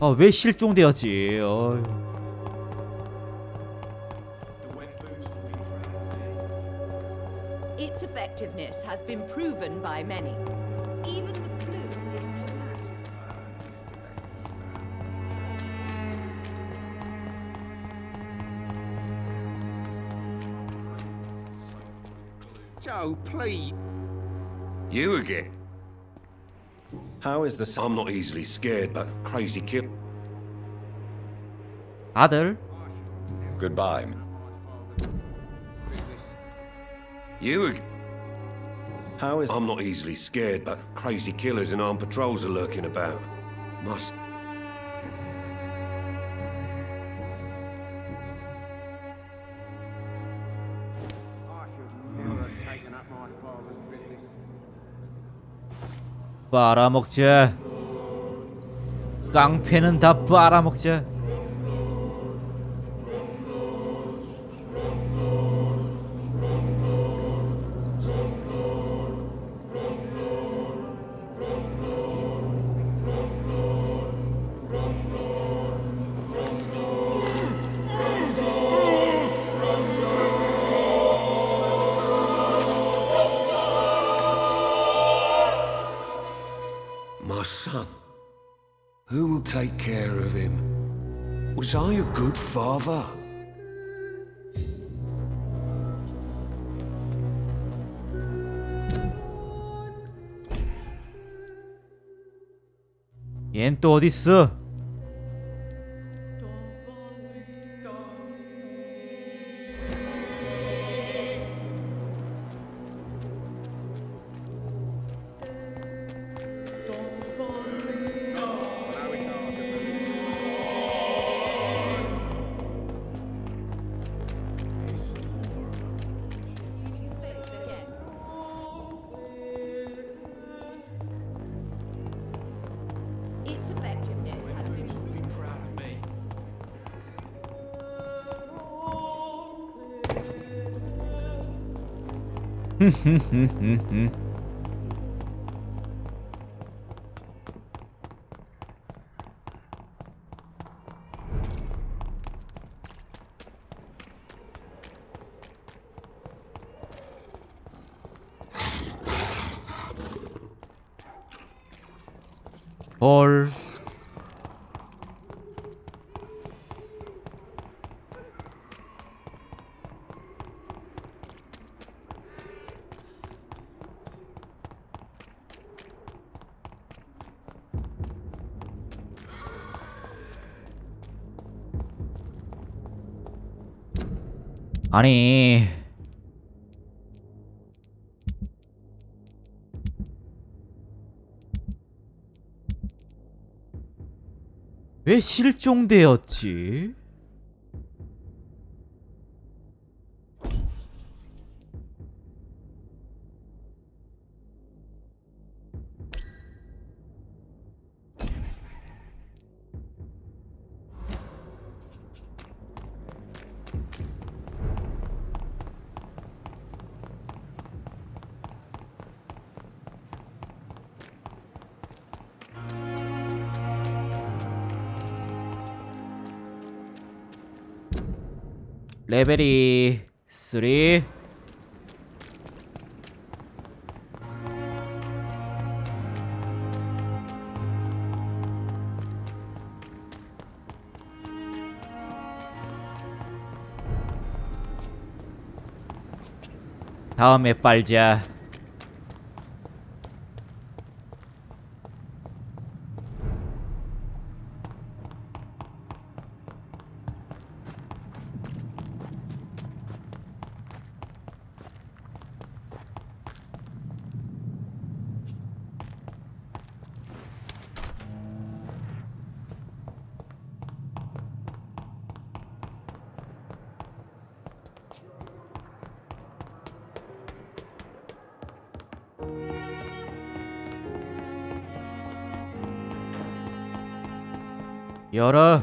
아, 왜 실종되었지? 어휴. Its effectiveness has been proven by many. Even the flu. Joe, please. You again? How is the I'm not easily scared, but crazy kid. 아들? Goodbye. You again? How is I'm not easily scared, but crazy killers and armed patrols are lurking about. Must. 빨아먹자. 깡패는 다 빨아먹자. My son. Who will take care of him? Was I a good father? 얜 또 어딨어? Its effectiveness has been 헐. 아니, 왜 실종되었지? 레벨이 3. 다음에 빨자. 열어.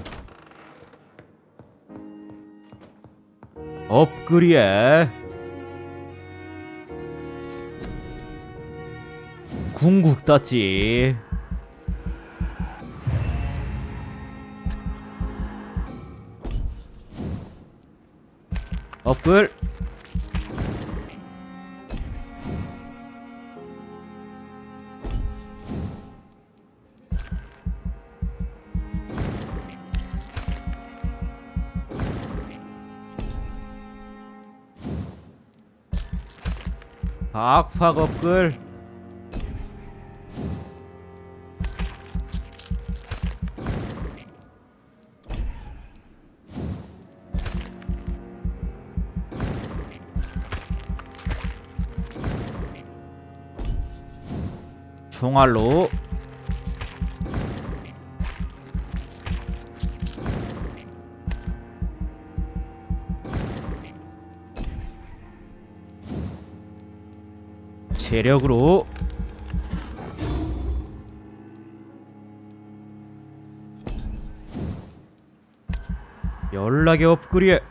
업그리에 궁극 떴지. 업글. 박팍 업글. 총알로. 체력으로. 연락의 업그레이드.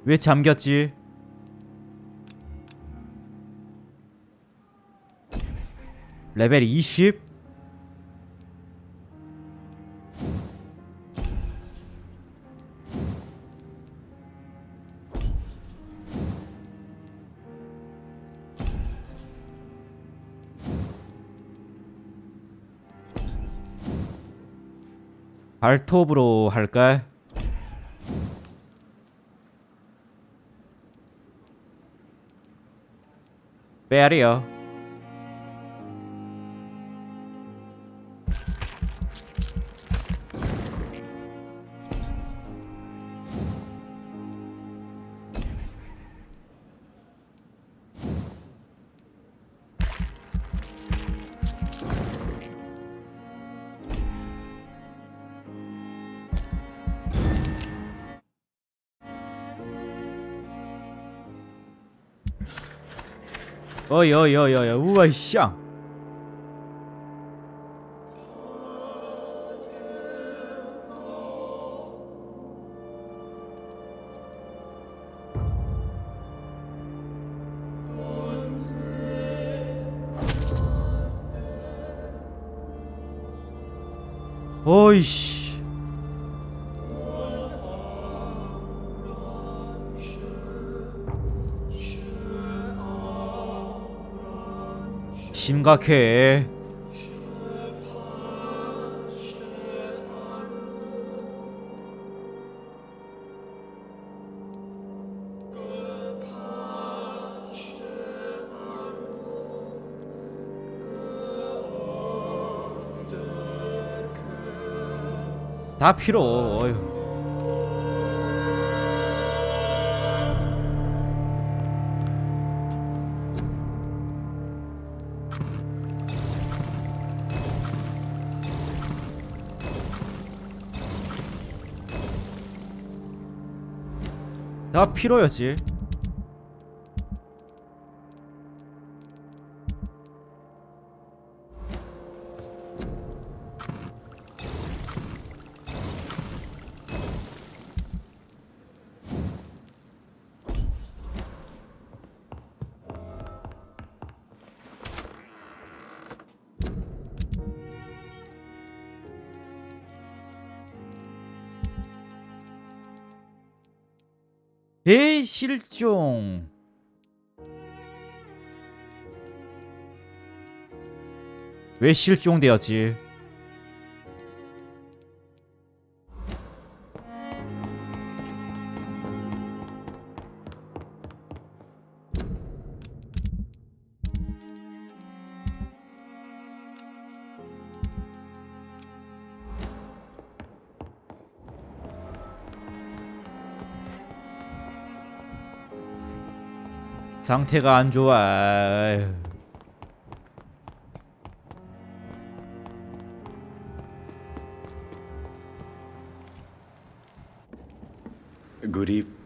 왜 잠겼지? 레벨 20? 발톱으로 할까? 빼야리요. 어여여여여 우와 쌍. 어이씨. 심각해. 다 필요. 어휴. 다 필요였지. 대실종. 왜 실종되었지? 상태가 안 좋아. 아휴. Good evening.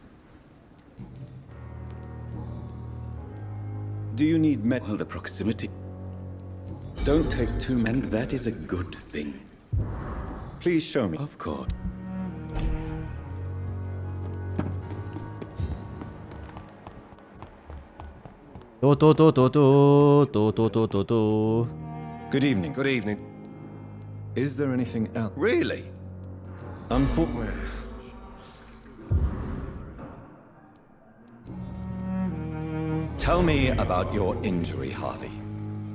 Do you need the proximity? Don't take too many. That is a good thing. Please show me. Of course. 또또또또또또또또또 Good evening. Good evening. Is there anything else? Really? Unfortunately. Tell me about your injury, Harvey.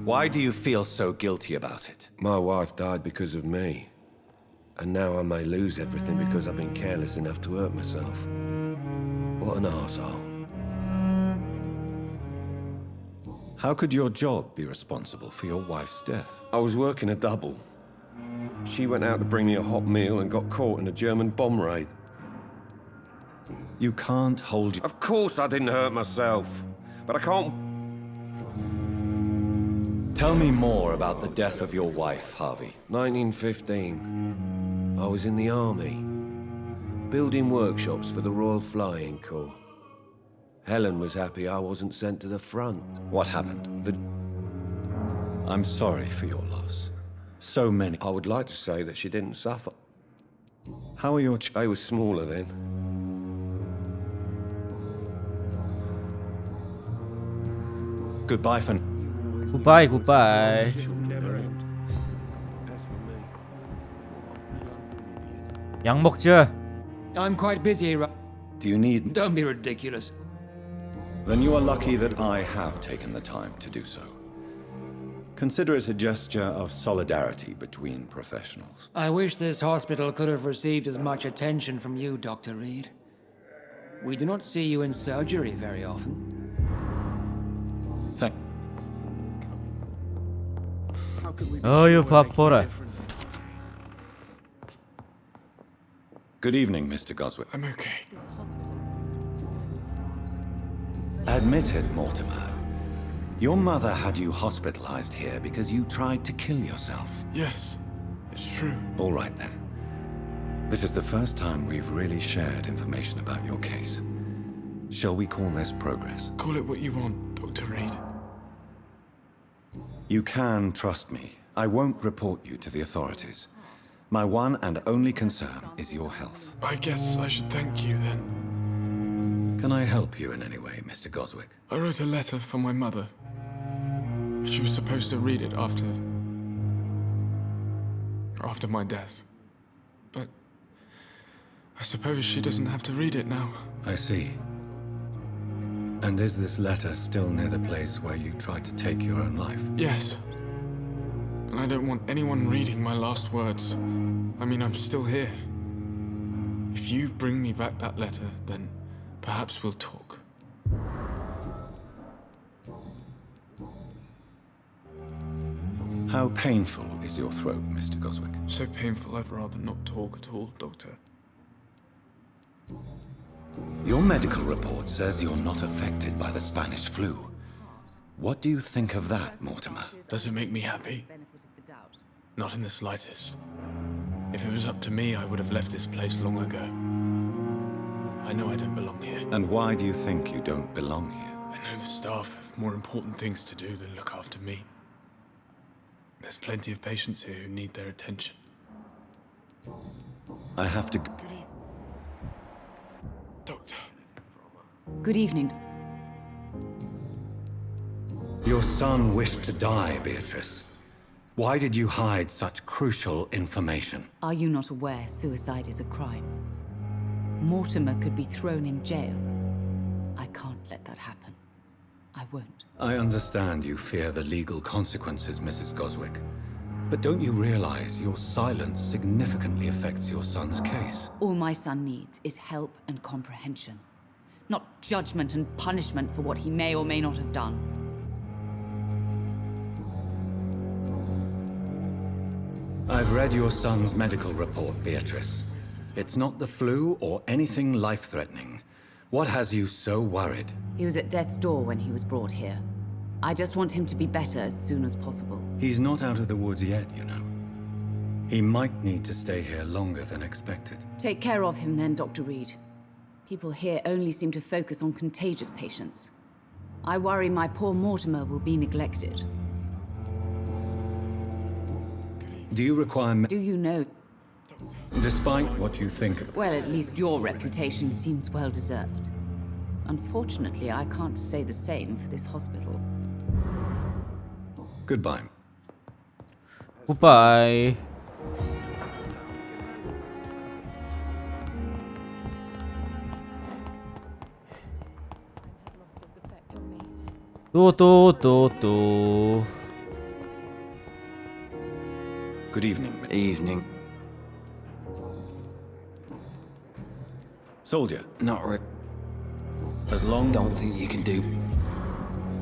Why do you feel so guilty about it? My wife died because of me. And now I may lose everything because I've been careless enough to hurt myself. What an arsehole. How could your job be responsible for your wife's death? I was working a double. She went out to bring me a hot meal and got caught in a German bomb raid. You can't hold... Of course I didn't hurt myself. But I can't... Tell me more about the death of your wife, Harvey. 1915. I was in the army. Building workshops for the Royal Flying Corps. Helen was happy I wasn't sent to the front. What happened? I'm sorry for your loss. So many... I would like to say that she didn't suffer. How are your They were smaller then. Goodbye for... 굿바이 굿바이. 약 먹자. I'm quite busy. Do you need... Don't be ridiculous. Then you are lucky that I have taken the time to do so. Consider it a gesture of solidarity between professionals. I wish this hospital could have received as much attention from you, Dr. Reed. We do not see you in surgery very often. Thank... 어휴 바빠라. Good evening, Mr. Goswick. I'm okay. Admit it, Mortimer. Your mother had you hospitalized here because you tried to kill yourself. Yes, it's true. All right, then. This is the first time we've really shared information about your case. Shall we call this progress? Call it what you want, Dr. Reed. You can trust me. I won't report you to the authorities. My one and only concern is your health. I guess I should thank you then. Can I help you in any way, Mr. Goswick? I wrote a letter for my mother. She was supposed to read it after my death. But I suppose she doesn't have to read it now. I see. And is this letter still near the place where you tried to take your own life? Yes. And I don't want anyone reading my last words. I mean, I'm still here. If you bring me back that letter, then perhaps we'll talk. How painful is your throat, Mr. Goswick? So painful, I'd rather not talk at all, Doctor. Your medical report says you're not affected by the Spanish flu. What do you think of that, Mortimer? Does it make me happy? Not in the slightest. If it was up to me, I would have left this place long ago. I know I don't belong here. And why do you think you don't belong here? I know the staff have more important things to do than look after me. There's plenty of patients here who need their attention. I have to... Doctor. Good evening. Your son wished to die, Beatrice. Why did you hide such crucial information? Are you not aware suicide is a crime? Mortimer could be thrown in jail. I can't let that happen. I won't. I understand you fear the legal consequences, Mrs. Goswick. But don't you realize your silence significantly affects your son's case? All my son needs is help and comprehension. Not judgment and punishment for what he may or may not have done. I've read your son's medical report, Beatrice. It's not the flu or anything life-threatening. What has you so worried? He was at death's door when he was brought here. I just want him to be better as soon as possible. He's not out of the woods yet, you know. He might need to stay here longer than expected. Take care of him then, Dr. Reed. People here only seem to focus on contagious patients. I worry my poor Mortimer will be neglected. Do you require... Do you know? Despite what you think... Well, at least your reputation seems well deserved. Unfortunately, I can't say the same for this hospital. Goodbye. 굿바이. 또. Good evening. Evening. Soldier, Not re- as long... Don't think you can do.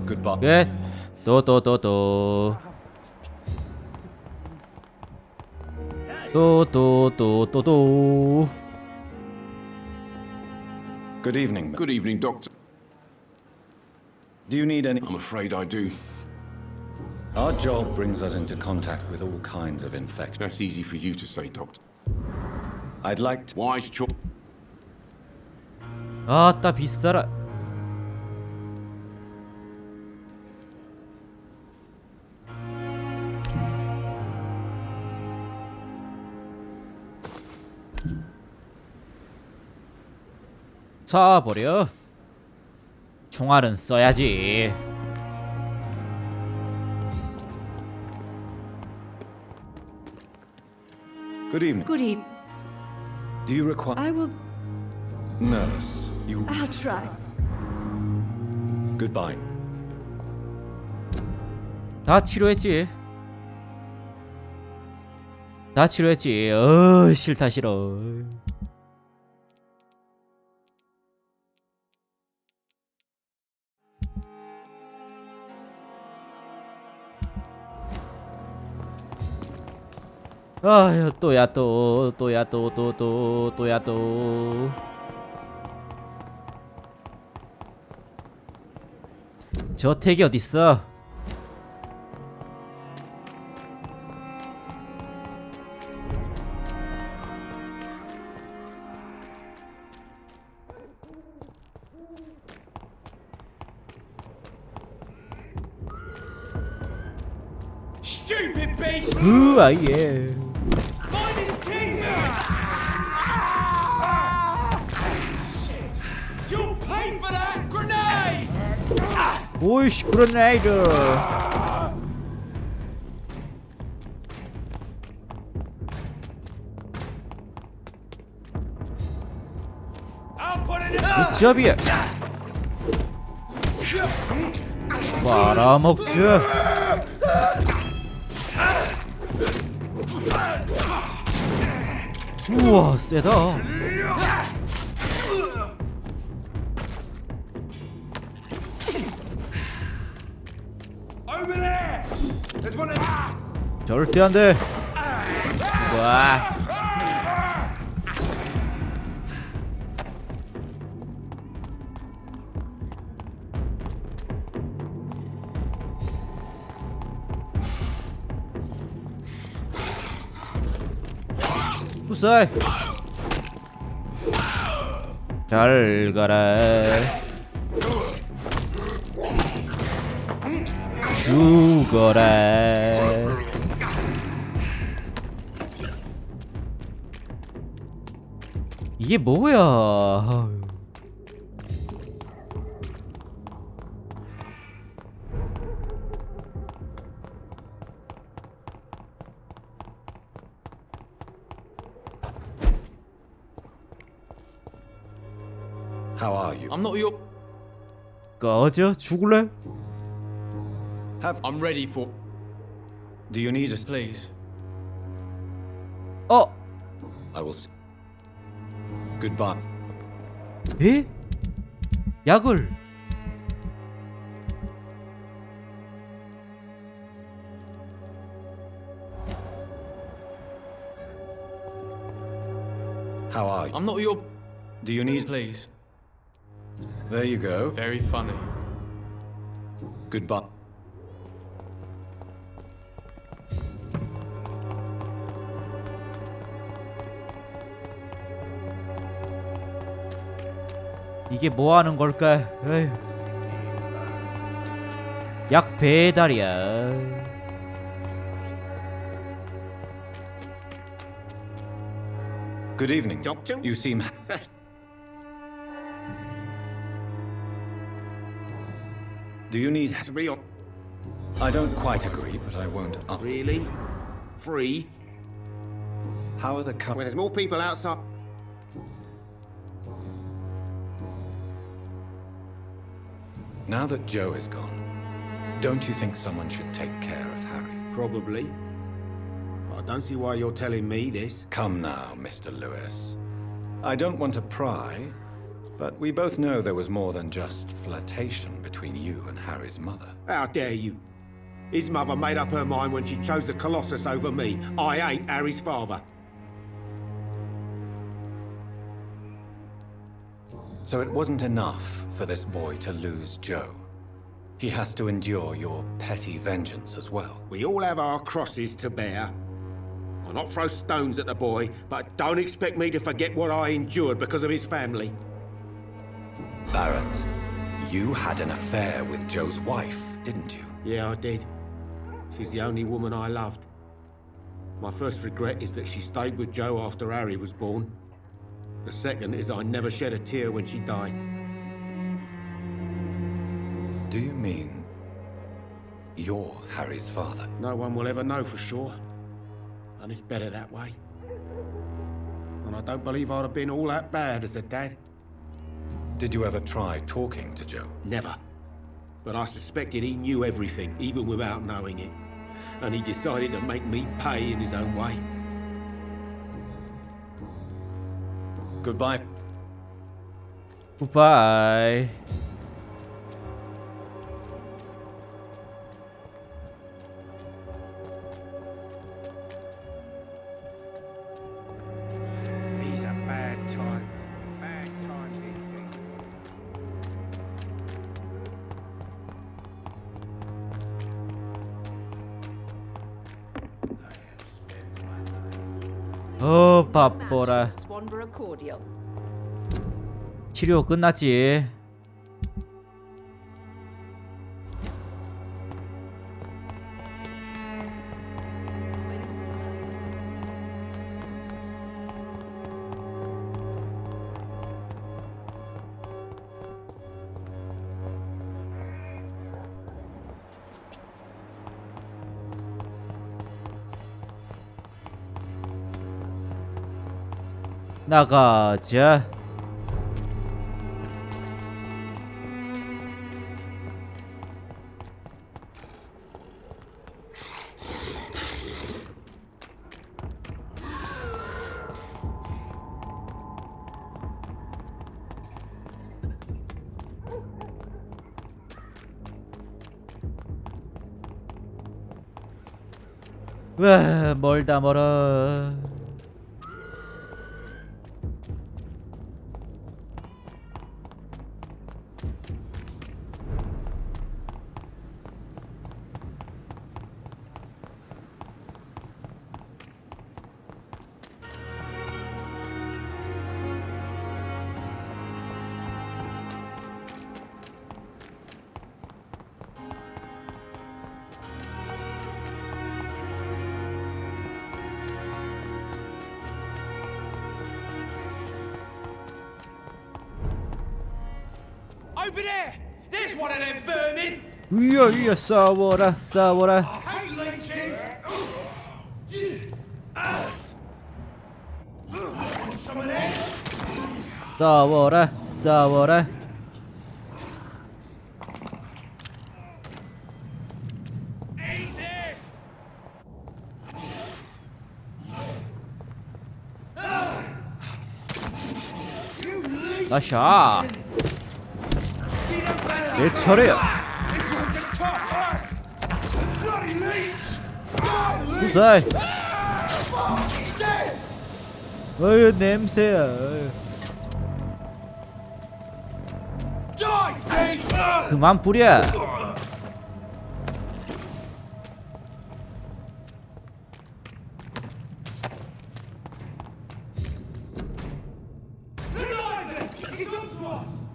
Goodbye. 끝. 또. Good evening. Good evening, Doctor. Do you need any... I'm afraid I do. Our job brings us into contact with all kinds of infections. That's easy for you to say, Doctor. I'd like to... Wise choice. 아따 비싸라. 쏴버려. 총알은 써야지. Good evening. Good eve. Do you require... I will. Nurse, you... I'll try. Goodbye. 다 치료했지. 싫다 싫어. 아휴 또야 또. 저택이 어딨어? Stupid beast! 아예. Find his teeth! You'll pay for that grenade! 오이씨 그레네이드. I'll put it in! 굿잡이야. 말아먹자. 우와 세다. Over there! There's one of... 절대 안 돼. 와. 부사이. 잘 가라. 죽어라. 이게 뭐야? 아유. How are you? I'm not your. 꺼져 죽을래? I'm ready for. Do you need a... Please. 어? I will... Goodbye. 에? 약을? How are you? I'm not your. Do you need... Please. There you go. Very funny. Goodbye. 이게 뭐 하는 걸까? 에휴. 약 배달이야. Good evening. Doctor? You seem... Do you need... Real. I don't quite agree, but I won't... Really? free. How are the When there's more people outside. Now that Joe is gone, don't you think someone should take care of Harry? Probably. I don't see why you're telling me this. Come now, Mr. Lewis. I don't want to pry, but we both know there was more than just flirtation between you and Harry's mother. How dare you? His mother made up her mind when she chose the Colossus over me. I ain't Harry's father. So it wasn't enough for this boy to lose Joe. He has to endure your petty vengeance as well. We all have our crosses to bear. I'll not throw stones at the boy, but don't expect me to forget what I endured because of his family. Barrett, you had an affair with Joe's wife, didn't you? Yeah, I did. She's the only woman I loved. My first regret is that she stayed with Joe after Harry was born. The second is I never shed a tear when she died. Do you mean you're Harry's father? No one will ever know for sure. And it's better that way. And I don't believe I'd have been all that bad as a dad. Did you ever try talking to Joe? Never. But I suspected he knew everything, even without knowing it. And he decided to make me pay in his own way. Goodbye. Goodbye. He's a bad time. Bad times indeed. 바빠라. Swanborough cordial. 치료 끝났지. 나가자. 와, 멀다 멀어. Over there! There's one of them vermin! 위야 싸워라 싸워라. Hey, leeches! Some of that? 싸워라 싸워라. Eat this! 아샤. See them bats? 내 차례야. This one's a tough one! Bloody leech! 무사히. 어휴 냄새야. Die, leech! 그만 뿌려. Reload! He's up to us!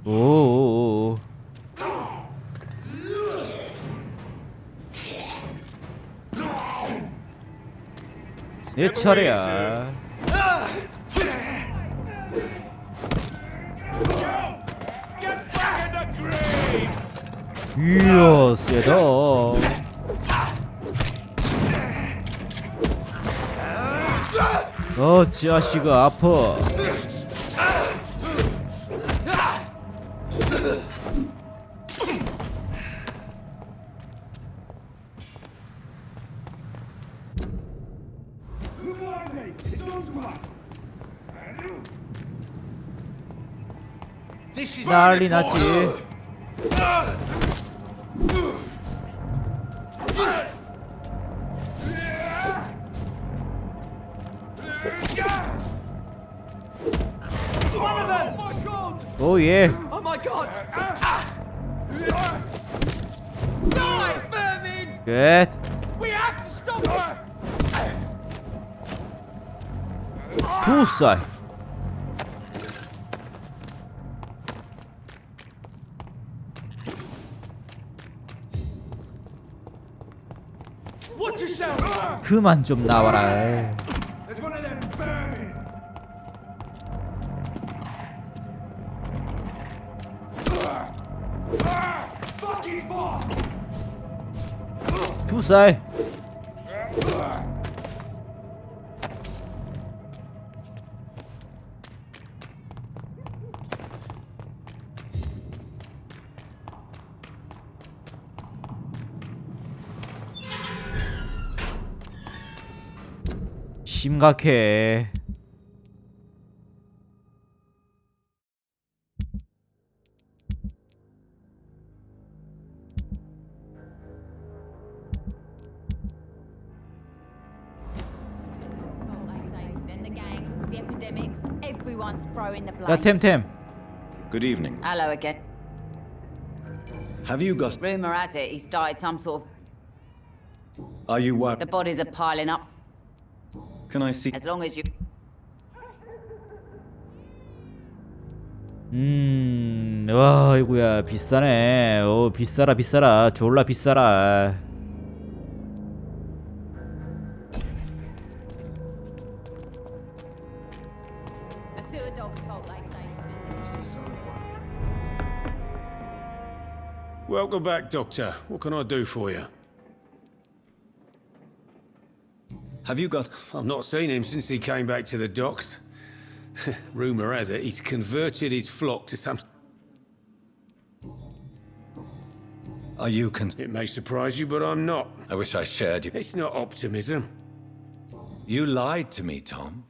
오. 내 차례야. 이야 세다. 지아씨가 아파. 난리 났지. 오 예. Oh my god! Die, vermin! 끝. We have to stop her! 투사이. What you sound? 그만 좀 나와라. There's one of them vermin! Fuck his boss! 투사이. 심각해. Then the gangs, the epidemics, everyone's throwing the 야 blame. 템템. Good evening. Hello again. Have you got... Rumour has it he started some sort of... Are you what? The bodies are piling up. Can I see... As long as you... 와 이거야 비싸네. 비싸라 비싸라. 졸라 비싸라. The sewer dog's fault, they say. Welcome back, Doctor. What can I do for you? Have you got... I've not seen him since he came back to the docks. Rumour has it he's converted his flock to some... Are you It may surprise you, but I'm not. I wish I shared you. It's not optimism. You lied to me, Tom.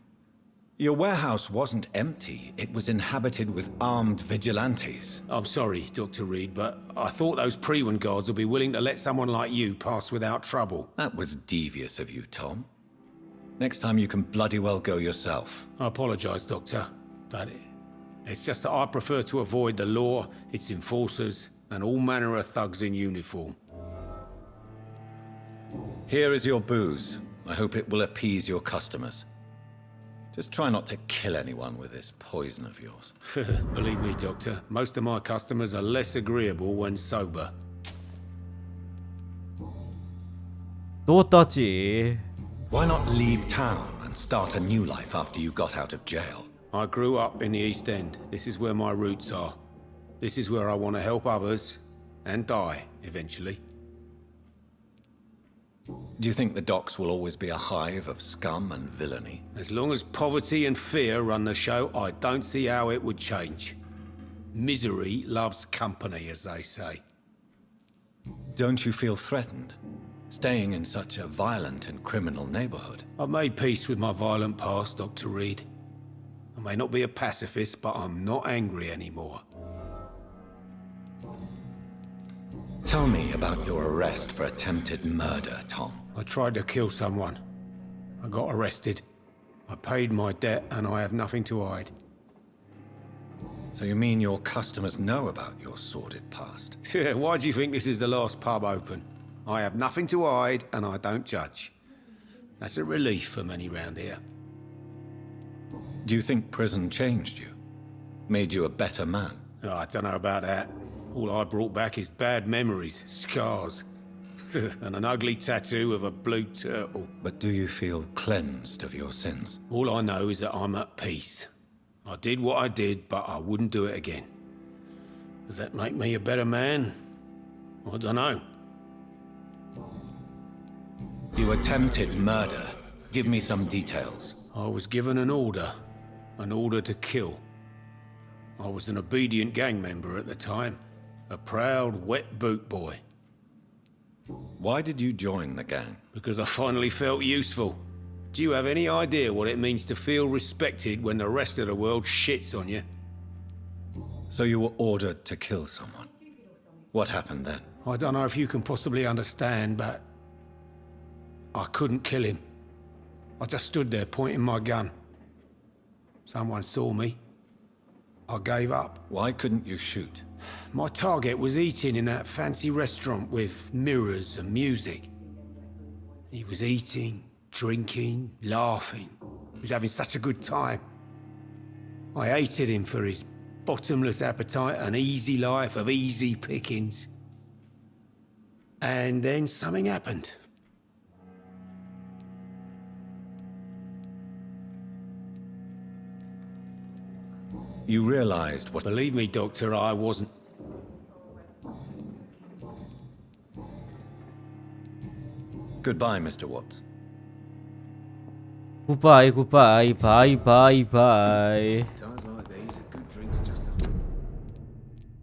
Your warehouse wasn't empty. It was inhabited with armed vigilantes. I'm sorry, Dr. Reed, but I thought those Prewen guards would be willing to let someone like you pass without trouble. That was devious of you, Tom. Next time you can bloody well go yourself. I apologise, Doctor, but it's just that I prefer to avoid the law, its enforcers, and all manner of thugs in uniform. Here is your booze. I hope it will appease your customers. Just try not to kill anyone with this poison of yours. Believe me, Doctor, most of my customers are less agreeable when sober. 또 떴지. Why not leave town and start a new life after you got out of jail? I grew up in the East End. This is where my roots are. This is where I want to help others and die, eventually. Do you think the docks will always be a hive of scum and villainy? As long as poverty and fear run the show, I don't see how it would change. Misery loves company, as they say. Don't you feel threatened? Staying in such a violent and criminal neighborhood? I've made peace with my violent past, Dr. Reed. I may not be a pacifist, but I'm not angry anymore. Tell me about your arrest for attempted murder, Tom. I tried to kill someone. I got arrested. I paid my debt, and I have nothing to hide. So you mean your customers know about your sordid past? Yeah, why do you think this is the last pub open? I have nothing to hide, and I don't judge. That's a relief for many round here. Do you think prison changed you? Made you a better man? Oh, I don't know about that. All I brought back is bad memories, scars, and an ugly tattoo of a blue turtle. But do you feel cleansed of your sins? All I know is that I'm at peace. I did what I did, but I wouldn't do it again. Does that make me a better man? I don't know. You attempted murder. Give me some details. I was given an order to kill. I was an obedient gang member at the time, a proud, wet boot boy. Why did you join the gang? Because I finally felt useful. Do you have any idea what it means to feel respected when the rest of the world shits on you? So you were ordered to kill someone. What happened then? I don't know if you can possibly understand, but I couldn't kill him. I just stood there pointing my gun. Someone saw me. I gave up. Why couldn't you shoot? My target was eating in that fancy restaurant with mirrors and music. He was eating, drinking, laughing. He was having such a good time. I hated him for his bottomless appetite and easy life of easy pickings. And then something happened. You realized what... Believe me, Doctor, I wasn't. Goodbye, Mr. Watts. 굿바이 굿바이 바이 바이 바이. Times like